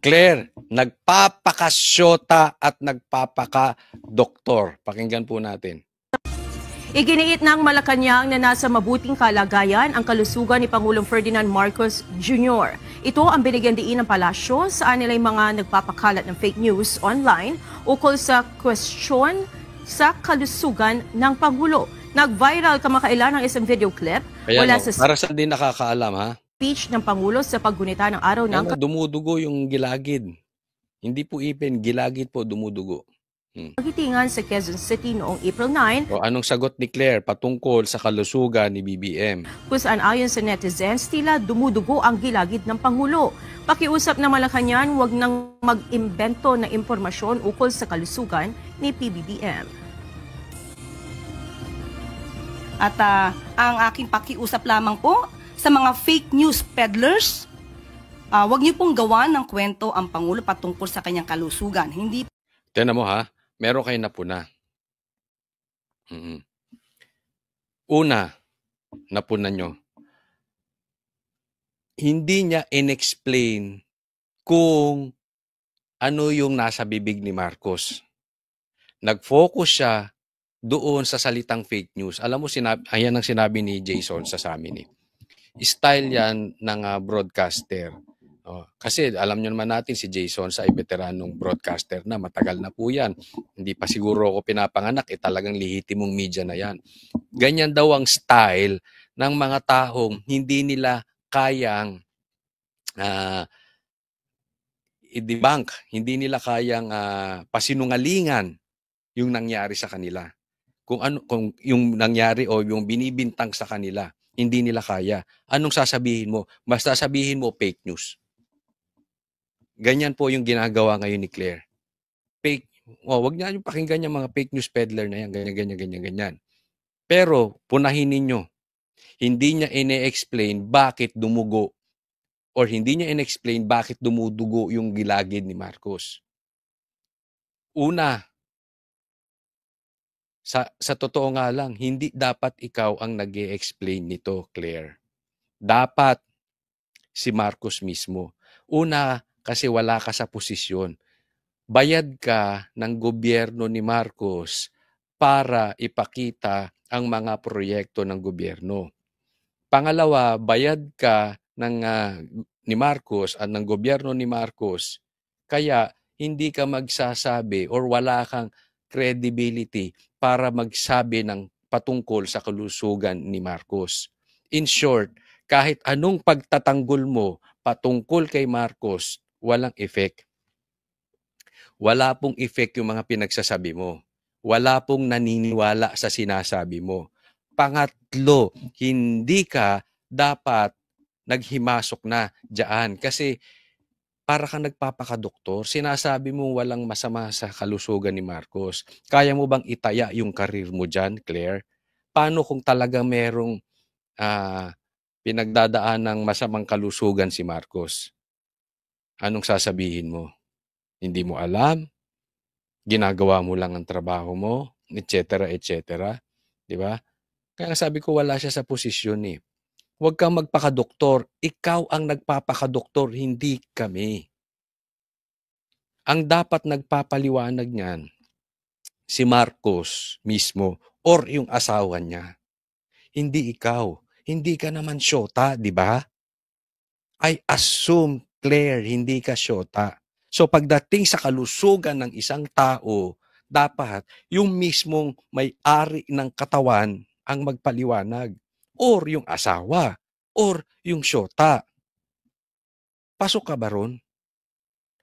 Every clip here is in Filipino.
Claire, nagpapakasyota at nagpapaka-doktor. Pakinggan po natin. Iginiit ng Malacanang na nasa mabuting kalagayan ang kalusugan ni Pangulong Ferdinand Marcos Jr. Ito ang binigyan diin ng palasyo saan nila'y mga nagpapakalat ng fake news online ukol sa kwestiyon sa kalusugan ng Pangulo. Nag-viral kamakailan ng isang video clip Ayan, sa para sa di nakakaalam ha. Speech ng Pangulo sa paggunita ng araw ng dumudugo yung gilagid. Hindi po ipin, gilagid po dumudugo. Kagitingan sa Quezon City noong April 9. O anong sagot ni Claire patungkol sa kalusugan ni BBM? Kung saan ayon sa netizens, tila dumudugo ang gilagid ng Pangulo. Pakiusap ng Malacanang, huwag nang mag-imbento ng impormasyon ukol sa kalusugan ni PBBM. At ang aking pakiusap lamang po sa mga fake news peddlers, huwag niyo pong gawa ng kwento ang Pangulo patungkol sa kanyang kalusugan. Hindi. Tignan mo ha. Meron kayo napuna. Una, napuna nyo. Hindi niya in-explain kung ano yung nasa bibig ni Marcos. Nag-focus siya doon sa salitang fake news. Alam mo, ayan ang sinabi ni Jason sa amin. Style yan ng broadcaster. Kasi alam nyo naman natin si Jason sa veteranong broadcaster na matagal na po yan. Hindi pa siguro ako pinapanganak, talagang lihitimong media na yan. Ganyan daw ang style ng mga taong hindi nila kayang i-debunk, hindi nila kayang pasinungalingan yung nangyari sa kanila. Kung yung nangyari o yung binibintang sa kanila, hindi nila kaya. Anong sasabihin mo? Basta sabihin mo fake news. Ganyan po yung ginagawa ngayon ni Claire. Fake. Wag niya yung pakinggan yung mga fake news peddler na yan. Ganyan. Pero, punahin ninyo. Hindi niya ine-explain bakit dumugo or hindi niya ine-explain bakit dumudugo yung gilagid ni Marcos. Una, sa totoo nga lang, hindi dapat ikaw ang nag-e-explain nito, Claire. Dapat si Marcos mismo. Una, kasi wala ka sa posisyon. Bayad ka ng gobyerno ni Marcos para ipakita ang mga proyekto ng gobyerno. Pangalawa, bayad ka ni Marcos at ng gobyerno ni Marcos, kaya hindi ka magsasabi or wala kang credibility para magsabi ng patungkol sa kalusugan ni Marcos. In short, kahit anong pagtatanggol mo patungkol kay Marcos, walang effect. Wala pong effect yung mga pinagsasabi mo. Wala pong naniniwala sa sinasabi mo. Pangatlo, hindi ka dapat naghimasok na dyan. Kasi para ka nagpapakadoktor, sinasabi mo walang masama sa kalusugan ni Marcos. Kaya mo bang itaya yung karir mo dyan, Claire? Paano kung talaga merong pinagdadaan ng masamang kalusugan si Marcos? Anong sasabihin mo? Hindi mo alam? Ginagawa mo lang ang trabaho mo? Etc. etc. Di ba? Kaya sabi ko wala siya sa posisyon eh. Huwag kang magpakadoktor. Ikaw ang nagpapakadoktor, hindi kami. Ang dapat nagpapaliwanag niyan, si Marcos mismo or yung asawa niya. Hindi ikaw. Hindi ka naman syota, di ba? I assume, Claire, hindi ka syota. So pagdating sa kalusugan ng isang tao, dapat yung mismong may-ari ng katawan ang magpaliwanag. Or yung asawa, or yung syota. Pasok ka ba ron?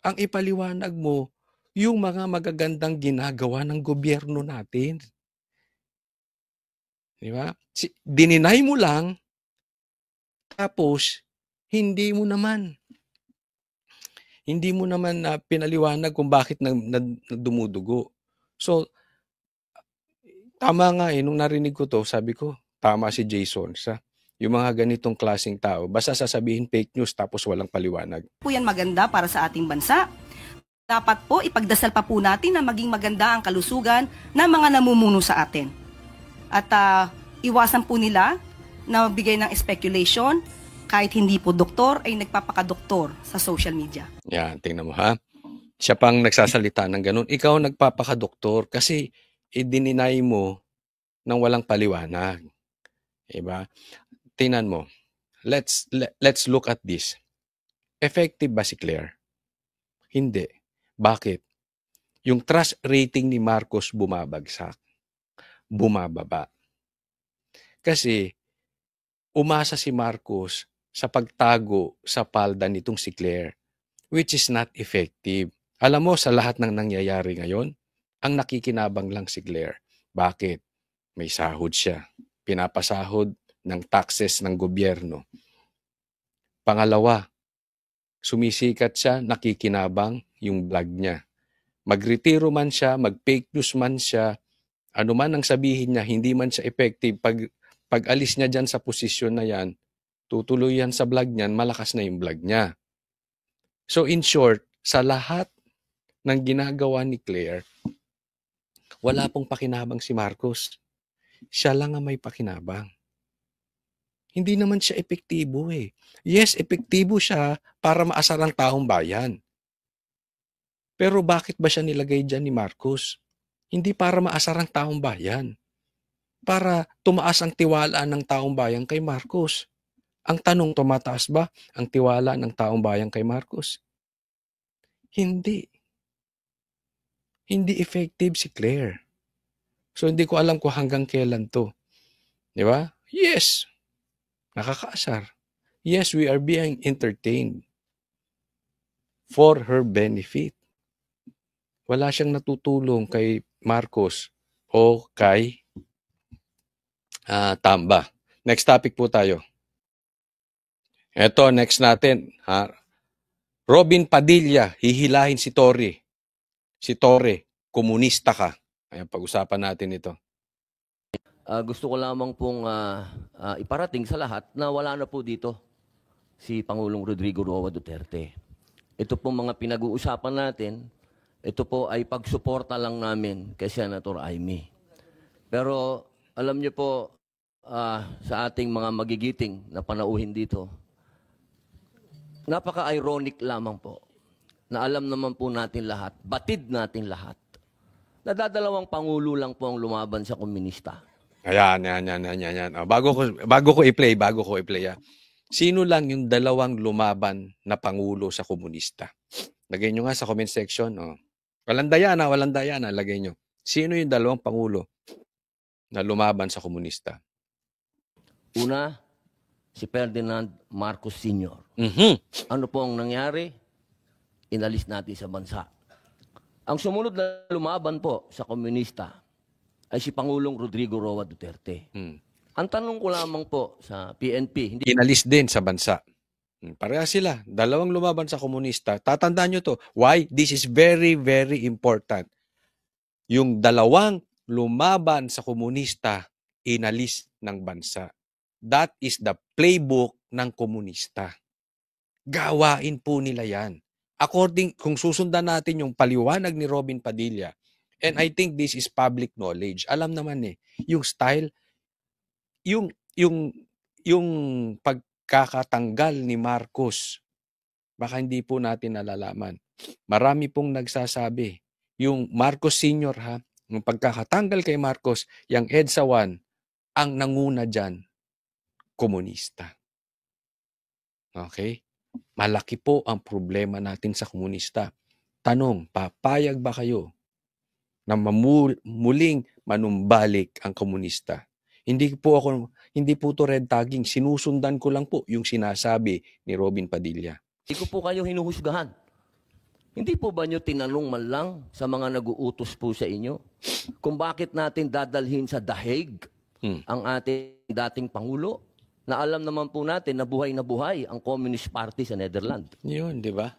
Ang ipaliwanag mo, yung mga magagandang ginagawa ng gobyerno natin. Di ba? Dininay mo lang, tapos hindi mo naman pinaliwanag kung bakit dumudugo. So, tama nga nung narinig ko to, sabi ko, tama si Jason sa yung mga ganitong klaseng tao. Basta sasabihin fake news tapos walang paliwanag. Po yan maganda para sa ating bansa. Dapat po ipagdasal pa po natin na maging maganda ang kalusugan ng mga namumuno sa atin. At iwasan po nila na magbigay ng speculation kahit hindi po doktor ay nagpapakadoktor sa social media. Yan, tingnan mo ha. Siya pang nagsasalita ng ganun. Ikaw nagpapakadoktor kasi i-deny mo ng walang paliwanag. Diba? Tingnan mo. Let's look at this. Effective ba si Claire? Hindi. Bakit? Yung trust rating ni Marcos bumabagsak. Bumababa. Kasi umasa si Marcos sa pagtago sa palda nitong si Claire, which is not effective. Alam mo, sa lahat ng nangyayari ngayon, ang nakikinabang lang si Claire. Bakit? May sahod siya. Pinapasahod ng taxes ng gobyerno. Pangalawa, sumisikat siya, nakikinabang yung vlog niya. Magretiro man siya, mag-fake news man siya, ano man ang sabihin niya, hindi man siya effective. Pag alis niya dyan sa posisyon na yan, tutuloy yan sa vlog niyan, malakas na yung vlog niya. So in short, sa lahat ng ginagawa ni Claire, wala pong pakinabang si Marcos. Siya lang ang may pakinabang. Hindi naman siya epektibo eh. Yes, epektibo siya para maasar ang taong bayan. Pero bakit ba siya nilagay dyan ni Marcos? Hindi para maasar ang taong bayan. Para tumaas ang tiwala ng taong bayan kay Marcos. Ang tanong, tumataas ba ang tiwala ng taong bayan kay Marcos? Hindi. Hindi effective si Claire. So hindi ko alam kung hanggang kailan to. Di ba? Yes. Nakakaasar. Yes, we are being entertained for her benefit. Wala siyang natutulong kay Marcos o kay Tamba. Next topic po tayo. Ito, next natin. Robin Padilla, hihilahin si Torre. Si Torre, komunista ka. Ayan, pag-usapan natin ito. Gusto ko lamang pong iparating sa lahat na wala na po dito si Pangulong Rodrigo Roa Duterte. Ito pong mga pinag-uusapan natin, ito po ay pagsuporta lang namin kay Senator Amy. Pero alam niyo po, sa ating mga magigiting na panauhin dito, napaka-ironic lamang po na alam naman po natin lahat, batid natin lahat, na dadalawang pangulo lang po ang lumaban sa komunista. Ayan. Bago ko i-play. Sino lang yung dalawang lumaban na pangulo sa komunista? Lagay nyo nga sa comment section. Walang dayana, lagay nyo. Sino yung dalawang pangulo na lumaban sa komunista? Una, si Ferdinand Marcos Sr. Ano po ang nangyari? Inalis natin sa bansa. Ang sumunod na lumaban po sa komunista ay si Pangulong Rodrigo Roa Duterte. Ang tanong ko lamang po sa PNP, hindi Inalis din sa bansa. Pareha sila. Dalawang lumaban sa komunista. Tatandaan nyo to. Why? This is very, very important. Yung dalawang lumaban sa komunista, inalis ng bansa. That is the playbook ng komunista. Gawain po nila yan. Kung susundan natin yung paliwanag ni Robin Padilla, and I think this is public knowledge, alam naman yung style, yung pagkakatanggal ni Marcos, baka hindi po natin nalalaman. Marami pong nagsasabi, yung Marcos Sr. yung pagkakatanggal kay Marcos, yung EDSA 1, ang nanguna dyan, komunista. Okay? Malaki po ang problema natin sa komunista. Tanong, papayag ba kayo na muling manumbalik ang komunista? Hindi po to red tagging. Sinusundan ko lang po yung sinasabi ni Robin Padilla. ko po kayo hinuhusgahan. Hindi po ba nyo tinanong man lang sa mga nag-uutos po sa inyo kung bakit natin dadalhin sa The Hague ang ating dating Pangulo? Na alam naman po natin na buhay ang Communist Party sa Netherlands. Yun, di ba?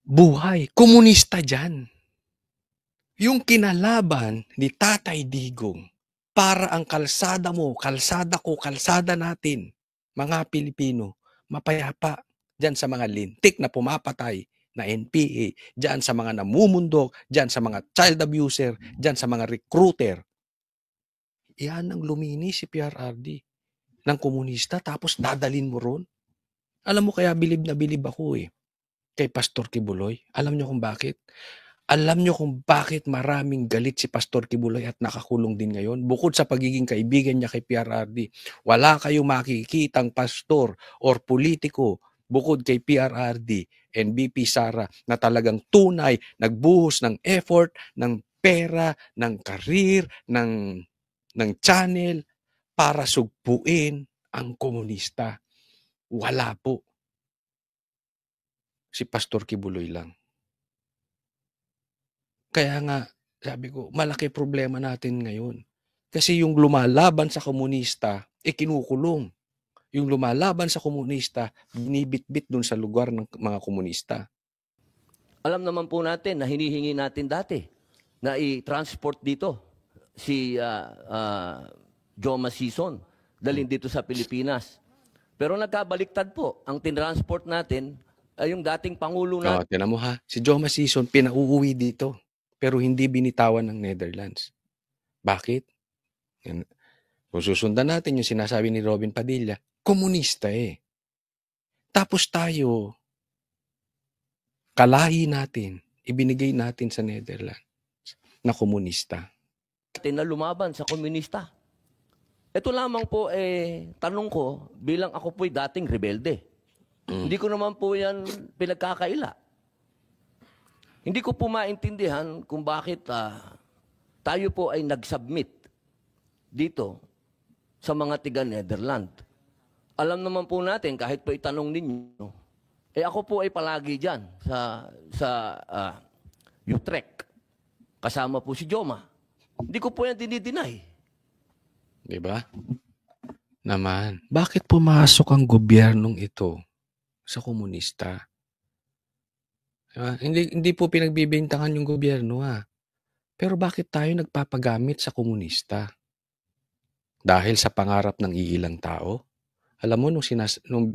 Buhay. Komunista dyan. Yung kinalaban ni Tatay Digong para ang kalsada mo, kalsada ko, kalsada natin, mga Pilipino, mapayapa dyan sa mga lintik na pumapatay na NPA, dyan sa mga namumundok, dyan sa mga child abuser, dyan sa mga recruiter. Yan ang lumini si PRRD. ng komunista tapos dadalin mo ron? Alam mo kaya bilib na bilib ako kay Pastor Kibuloy. Alam niyo kung bakit? Alam niyo kung bakit maraming galit si Pastor Kibuloy at nakakulong din ngayon? Bukod sa pagiging kaibigan niya kay PRRD, wala kayong makikitang pastor or politiko bukod kay PRRD and BP Sara na talagang tunay, nagbuhos ng effort, ng pera, ng karir, ng channel para sugpuin ang komunista. Wala po. Si Pastor Kibuloy lang. Kaya nga, sabi ko, malaki problema natin ngayon. Kasi yung lumalaban sa komunista, kinukulong. Yung lumalaban sa komunista, binibitbit dun sa lugar ng mga komunista. Alam naman po natin na hinihingi natin dati na i-transport dito si Joma Sison, dalhin dito sa Pilipinas. Pero nagkabaliktad po. Ang tinransport natin ay yung dating Pangulo natin. Tinan mo ha, si Joma Sison pinauuwi dito. Pero hindi binitawan ng Netherlands. Bakit? Kung susundan natin yung sinasabi ni Robin Padilla, komunista Tapos tayo, kalahi natin, ibinigay natin sa Netherlands na komunista. Na lumaban sa komunista. Ito lamang po, tanong ko, bilang ako po'y dating rebelde. Hindi ko naman po yan pinagkakaila. Hindi ko po maintindihan kung bakit tayo po ay nag-submit dito sa mga tiga-Netherland. Alam naman po natin, kahit po itanong ninyo, ako po ay palagi dyan sa Utrecht. Kasama po si Joma. Hindi ko po yan dinideny. Diba? Naman, bakit pumasok ang gobyernong ito sa komunista? Diba? Hindi po pinagbibintangan yung gobyerno Pero bakit tayo nagpapagamit sa komunista? Dahil sa pangarap ng iilang tao? Alam mo, nung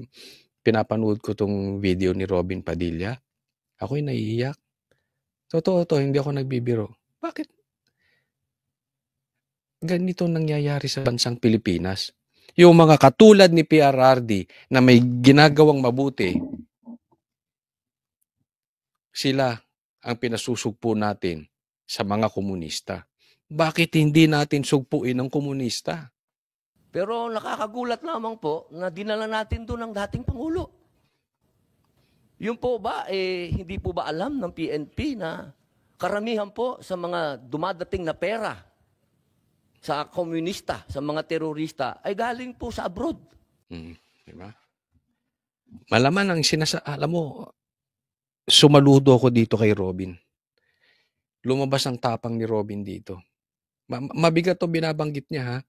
pinapanood ko tong video ni Robin Padilla, ako'y naiiyak. Totoo to, hindi ako nagbibiro. Bakit? Ganito nangyayari sa bansang Pilipinas. Yung mga katulad ni PRRD na may ginagawang mabuti, sila ang pinasusugpo natin sa mga komunista. Bakit hindi natin sugpuin ang komunista? Pero nakakagulat lamang po na dinala natin doon ang dating Pangulo. Yun po ba, hindi po ba alam ng PNP na karamihan po sa mga dumadating na pera sa komunista, sa mga terorista, ay galing po sa abroad? Diba? Malaman ang alam mo, sumaludo ako dito kay Robin. Lumabas ang tapang ni Robin dito. Mabigat to binabanggit niya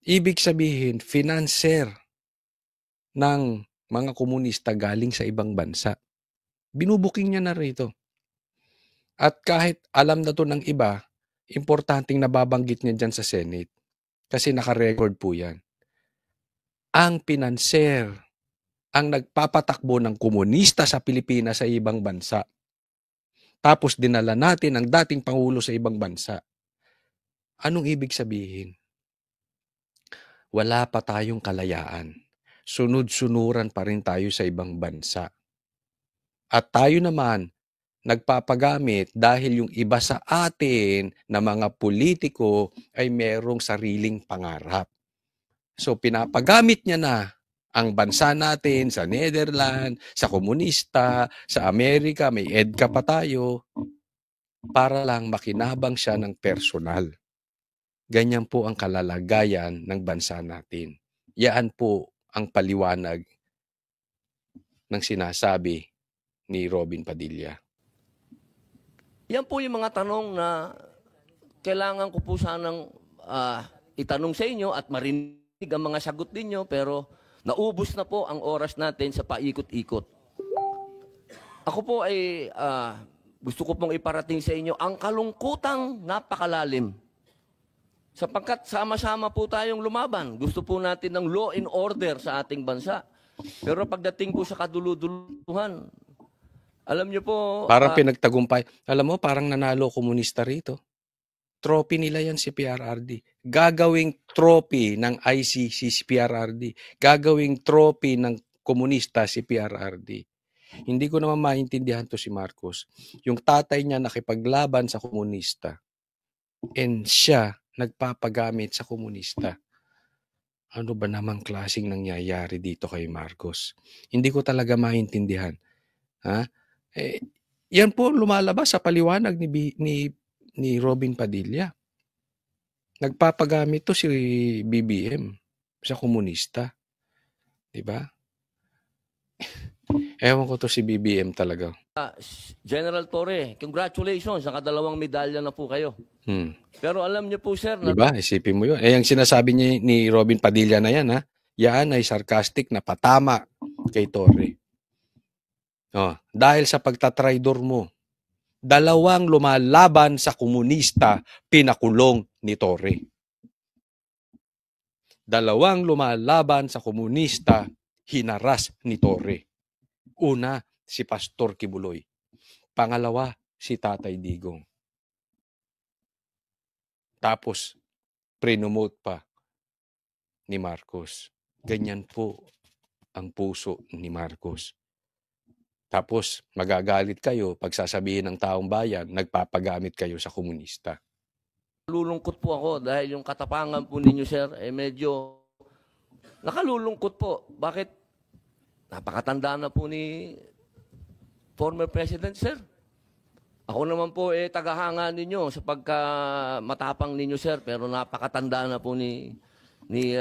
Ibig sabihin, financer ng mga komunista galing sa ibang bansa. Binubuking niya na rito. At kahit alam na to ng iba, importanteng nababanggit niya dyan sa Senate. Kasi naka-record po yan. Ang financer, ang nagpapatakbo ng komunista sa Pilipinas sa ibang bansa. Tapos dinala natin ang dating Pangulo sa ibang bansa. Anong ibig sabihin? Wala pa tayong kalayaan. Sunod-sunuran pa rin tayo sa ibang bansa. At tayo naman, nagpapagamit dahil yung iba sa atin na mga politiko ay merong sariling pangarap. So pinapagamit niya na ang bansa natin sa Netherlands, sa komunista, sa Amerika, may EDCA pa tayo, para lang makinabang siya ng personal. Ganyan po ang kalalagayan ng bansa natin. Yan po ang paliwanag ng sinasabi ni Robin Padilla. Yan po yung mga tanong na kailangan ko po sanang itanong sa inyo at marinig ang mga sagot ninyo, pero naubos na po ang oras natin sa paikot-ikot. Ako po ay gusto ko pong iparating sa inyo ang kalungkutang napakalalim. Sapagkat sama-sama po tayong lumaban. Gusto po natin ng law and order sa ating bansa. Pero pagdating po sa kaduluduluhan, alam niyo po... Parang pinagtagumpay. Alam mo, parang nanalo komunista rito. Trophy nila yan si PRRD. gagawing trophy ng ICC si PRRD, gagawing trophy ng komunista si PRRD. Hindi ko naman maintindihan to si Marcos. Yung tatay niya nakipaglaban sa komunista and siya nagpapagamit sa komunista. Ano ba namang klaseng nangyayari dito kay Marcos? Hindi ko talaga maintindihan. Ha? Yan po lumalabas sa paliwanag ni Robin Padilla. Nagpapagamit to si BBM sa komunista. 'Di ba? Ewan ko to si BBM talaga. General Torre, congratulations, nakadalawang medalya na po kayo. Pero alam niyo po, sir, Diba? Isipin mo yun. Yung sinasabi niya ni Robin Padilla na yan, ha? Yan ay sarcastic na patama kay Torre. Dahil sa pagtatraidor mo, 2 lumalaban sa komunista, pinakulong ni Torre. 2 lumalaban sa komunista, hinaras ni Torre. Una, si Pastor Kibuloy. Pangalawa, si Tatay Digong. Tapos, prenomote pa ni Marcos. Ganyan po ang puso ni Marcos. Tapos, magagalit kayo pag sasabihin ng taong bayan, nagpapagamit kayo sa komunista. Nalulungkot po ako dahil yung katapangan po ninyo, sir, medyo nakalulungkot po. Bakit? Napakatanda na po ni former President, sir. Ako naman po tagahanga ninyo sa pagkamatapang ninyo, sir, pero napakatanda na po ni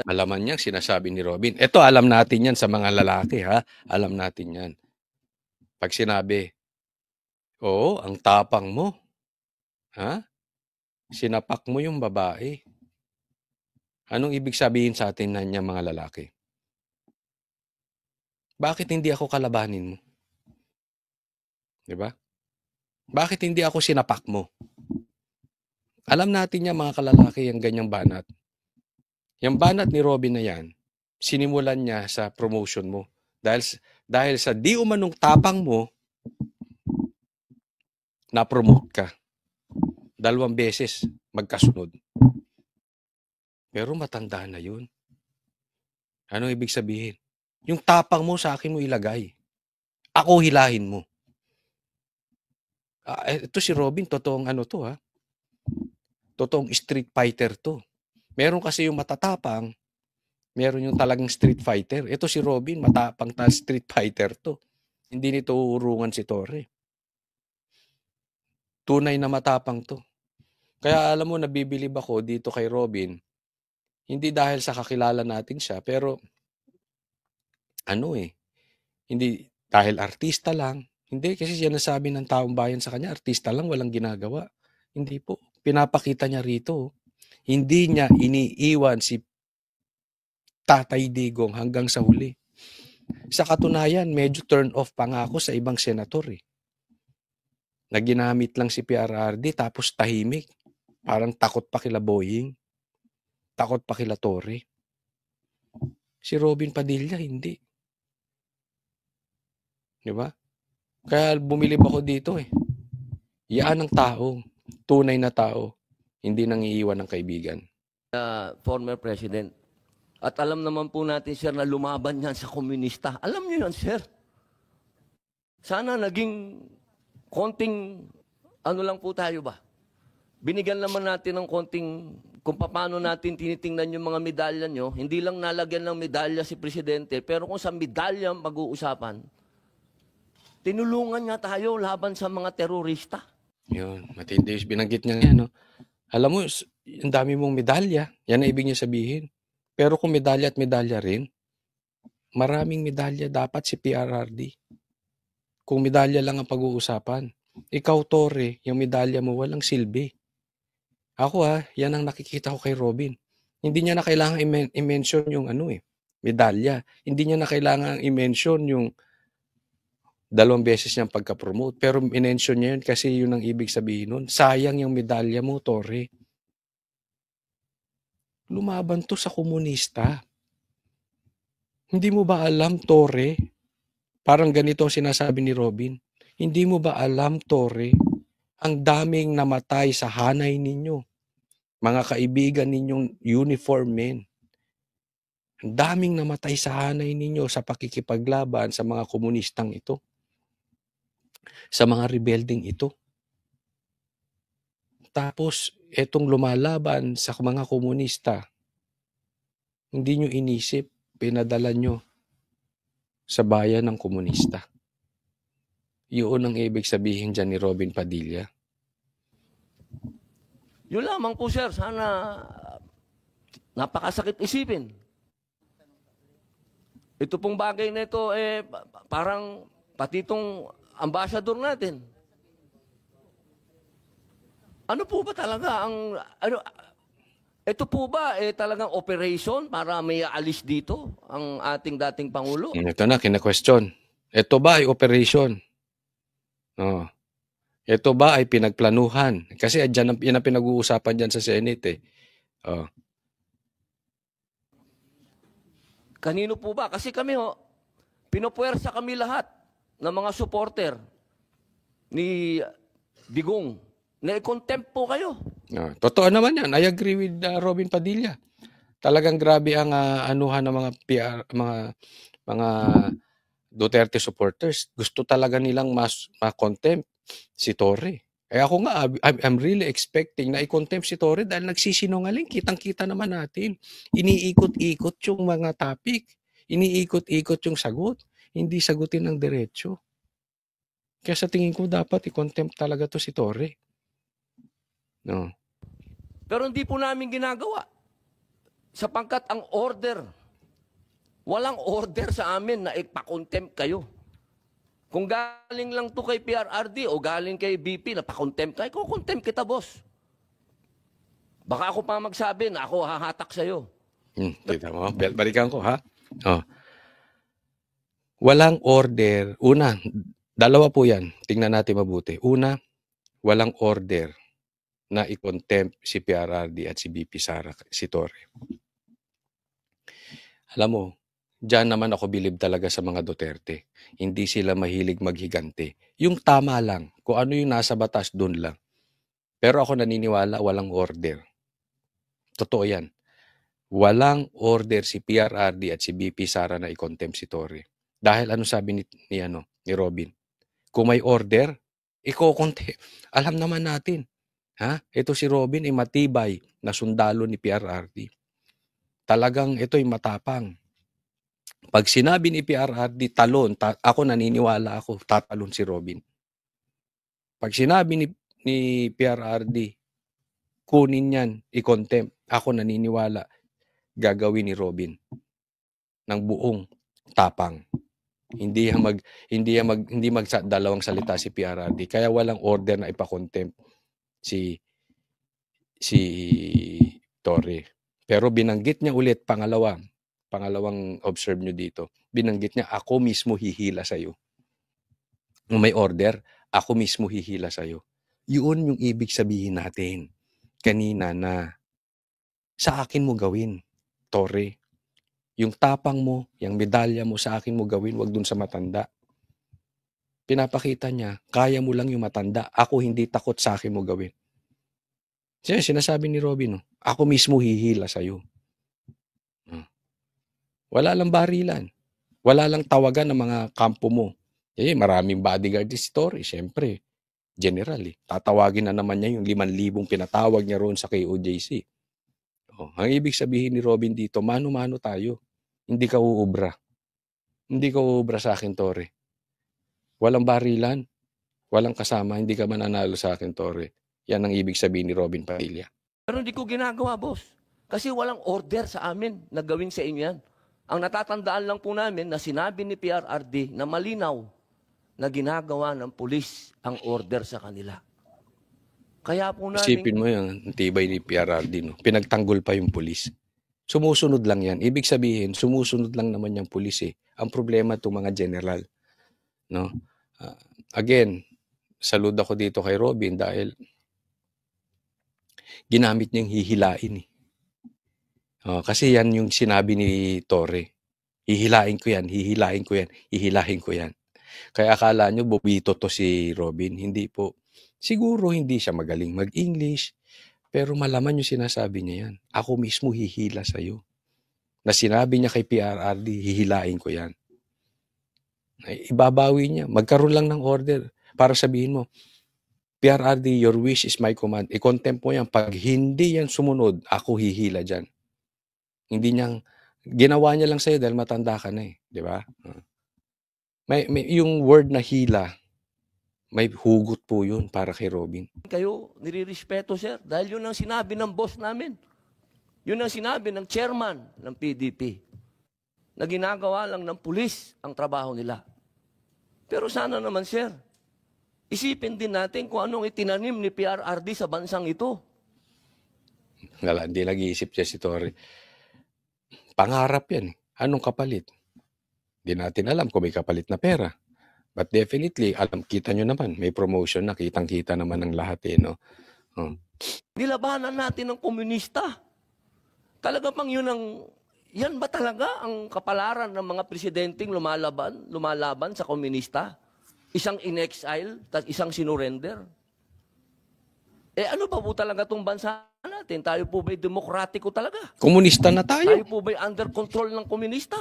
Alaman niya sinasabi ni Robin. Ito, alam natin yan sa mga lalaki, ha? Alam natin yan. Pag sinabi, oo, ang tapang mo. Ha? Sinapak mo yung babae. Anong ibig sabihin sa atin na niya mga lalaki? Bakit hindi ako kalabanin mo? Diba? Bakit hindi ako sinapak mo? Alam natin niya mga kalalaki yung ganyang banat. Yung banat ni Robin na yan, sinimulan niya sa promotion mo. Dahil sa di umanong tapang mo, na-promote ka. 2 beses magkasunod. Pero matanda na yun. Ano ibig sabihin? Yung tapang mo sa akin mo ilagay. Ako hilahin mo. Ito si Robin, totoong ano to, ha? Totoong street fighter to. Meron kasi yung matatapang, meron yung talagang street fighter. Ito si Robin, matapang na street fighter to. Hindi nito uurungan si Torre. Tunay na matapang to. Kaya alam mo, nabibilib ako dito kay Robin, hindi dahil sa kakilala natin siya, pero hindi dahil artista lang. Hindi, kasi siya nasabi ng taong bayan sa kanya, artista lang, walang ginagawa. Hindi po. Pinapakita niya rito. Hindi niya iniiwan si Tatay Digong hanggang sa huli. Sa katunayan, medyo turn off pa nga ako sa ibang senator na ginamit lang si PRRD tapos tahimik. Parang takot pa kila Boying. Takot pa kila Torre. Si Robin Padilla, hindi. Diba? Kaya bumilib ako dito Yan ang tao. Tunay na tao. Hindi nang iiwan ng kaibigan. Former President. At alam naman po natin, sir, na lumaban yan sa komunista. Alam niyo yan, sir. Sana naging konting, lang po tayo ba? Binigyan naman natin ng konting, kung paano natin tinitingnan yung mga medalya nyo, hindi lang nalagyan ng medalya si Presidente, pero kung sa medalya mag-uusapan, tinulungan niya tayo laban sa mga terorista. Yun, matindi yung binanggit niya yan, no? Alam mo, ang dami mong medalya, yan ang ibig niya sabihin. Pero kung medalya at medalya rin, maraming medalya dapat si PRRD. Kung medalya lang ang pag-uusapan, ikaw, Torre, yung medalya mo walang silbi. Ako yan ang nakikita ko kay Robin. Hindi niya na kailangan i-mention yung medalya. Hindi niya na kailangan i-mention yung 2 beses niyang pagka-promote. Pero i-mention niya yun kasi yun ang ibig sabihin nun. Sayang yung medalya mo, Torre. Lumaban to sa komunista. Hindi mo ba alam, Torre? Parang ganito ang sinasabi ni Robin. Hindi mo ba alam, Torre, ang daming namatay sa hanay ninyo? mga kaibigan ninyong uniform men. Ang daming namatay sa hanay ninyo sa pakikipaglaban sa mga komunistang ito, sa mga rebelding ito. Tapos, etong lumalaban sa mga komunista, hindi nyo inisip, pinadala nyo sa bayan ng komunista. Yun ang ibig sabihin dyan ni Robin Padilla. Yun lamang po, sir. Sana napakasakit isipin. Ito pong bagay na ito, parang pati itong ambassador natin. Ano po ba talaga ang... ito po ba talagang operation para may alis dito ang ating dating Pangulo? Ito na, kina-question. Ito ba ay operation? Oh. Ito ba ay pinagplanuhan? Kasi yan ang pinag-uusapan dyan sa Senate. Oh. Kanino po ba? Kasi kami, pinupuwersa kami lahat ng mga supporter ni Digong. Na-contempt po kayo. Totoo naman yan. I agree with Robin Padilla. Talagang grabe ang anuhan ng mga PR, mga Duterte supporters. Gusto talaga nilang ma-contempt si Torre. Ako nga, I'm really expecting na i-contempt si Torre dahil nagsisinungaling. Kitang-kita naman natin. Iniikot-ikot yung mga topic. Iniikot-ikot yung sagot. Hindi sagutin ng diretso. Kaya sa tingin ko dapat i-contempt talaga to si Torre. No. Pero hindi po namin ginagawa. Sapangkat ang order, walang order sa amin na ipakontempt kayo. Kung galing lang to kay PRRD o galing kay BP na pakontempt kayo, kukontempt kita, boss. Baka ako pa magsabi na ako hahatak sa'yo. Kita mo, balikan ko ha. Oh. Walang order. Una, dalawa po yan. Tingnan natin mabuti. Una, walang order na i-contempt si PRRD at si BP Sara, si Torre. Alam mo, diyan naman ako bilib talaga sa mga Duterte. Hindi sila mahilig maghigante. Yung tama lang, kung ano yung nasa batas, dun lang. Pero ako naniniwala, walang order. Totoo yan. Walang order si PRRD at si BP Sara na i-contempt si Torre. Dahil ano sabi ni Robin? Kung may order, i-contempt. Alam naman natin. Ito si Robin ay matibay na sundalo ni PRRD. Talagang ito ay matapang. Pag sinabi ni PRRD talon, ako naniniwala ako, tatalon si Robin. Pag sinabi ni PRRD, kunin yan, i-contempt, ako naniniwala, gagawin ni Robin ng buong tapang. Hindi dalawang salita si PRRD. Kaya walang order na ipa-contempt si Torre. Pero binanggit niya ulit pangalawang observe nyo dito. Binanggit niya, ako mismo hihila sa'yo. Kung may order, ako mismo hihila sa'yo. Yun yung ibig sabihin natin kanina na sa akin mo gawin, Torre. Yung tapang mo, yung medalya mo, sa akin mo gawin, wag dun sa matanda. Pinapakita niya, kaya mo lang yung matanda. Ako hindi takot, sa akin mo gawin. Sinasabi ni Robin, ako mismo hihila sa'yo. Wala lang barilan. Wala lang tawagan ng mga kampo mo. Maraming bodyguard si Torre, siyempre. General, tatawagin na naman niya yung 5,000 pinatawag niya roon sa KOJC. Ang ibig sabihin ni Robin dito, mano-mano tayo. Hindi ka uubra. Hindi ka uubra sa akin, Torre. Walang barilan. Walang kasama. Hindi ka mananalo sa akin, Torre. Yan ang ibig sabihin ni Robin Padilla. Pero hindi ko ginagawa, boss. Kasi walang order sa amin na gawin sa inyo yan. Ang natatandaan lang po namin na sinabi ni PRRD na malinaw na ginagawa ng pulis ang order sa kanila. Kaya po namin... Isipin mo yan, tibay ni PRRD, no? Pinagtanggol pa yung pulis. Sumusunod lang yan. Ibig sabihin, sumusunod lang naman yung pulis eh. Ang problema itong mga general. No? Again, salud ako dito kay Robin dahil ginamit niyang hihilain eh. Kasi yan yung sinabi ni Torre. Hihilain ko yan, hihilain ko yan, hihilain ko yan. Kaya akala nyo bobito to si Robin. Hindi po. Siguro hindi siya magaling mag-English. Pero malaman yung sinasabi niya yan. Ako mismo hihila sa'yo. Na sinabi niya kay PRRD, hihilain ko yan. Ay, ibabawi niya. Magkaroon lang ng order para sabihin mo, PRRD, your wish is my command. I-contempt mo yan. Pag hindi yan sumunod, ako hihila dyan. Hindi niyang, ginawa niya lang sa'yo dahil matanda ka na eh. Di ba? Yung word na hila, may hugot po yun para kay Robin. Kayo, nirirespeto, sir, dahil yun ang sinabi ng boss namin. Yun ang sinabi ng chairman ng PDP na ginagawa lang ng pulis ang trabaho nila. Pero sana naman, sir, isipin din natin kung anong itinanim ni PRRD sa bansang ito. Wala, hindi nag-iisip siya si Torre. Pangarap yan. Anong kapalit? Hindi natin alam kung may kapalit na pera. But definitely, kita nyo naman, may promotion na, kitang-kita naman ng lahat eh, no? Nilabanan natin ng komunista. Talaga bang yan ba talaga ang kapalaran ng mga presidenteng lumalaban sa komunista? Isang in-exile, tas isang sinurrender? Ano ba po talaga itong bansa natin? Tayo po ba'y demokratiko talaga? Komunista na tayo. Tayo po ba'y under control ng komunista?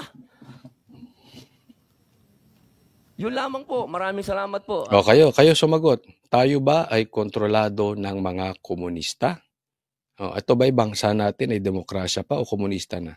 Yun lamang po. Maraming salamat po. O kayo sumagot. Tayo ba ay kontrolado ng mga komunista? Ito ba'y bangsa natin ay demokrasya pa o komunista na?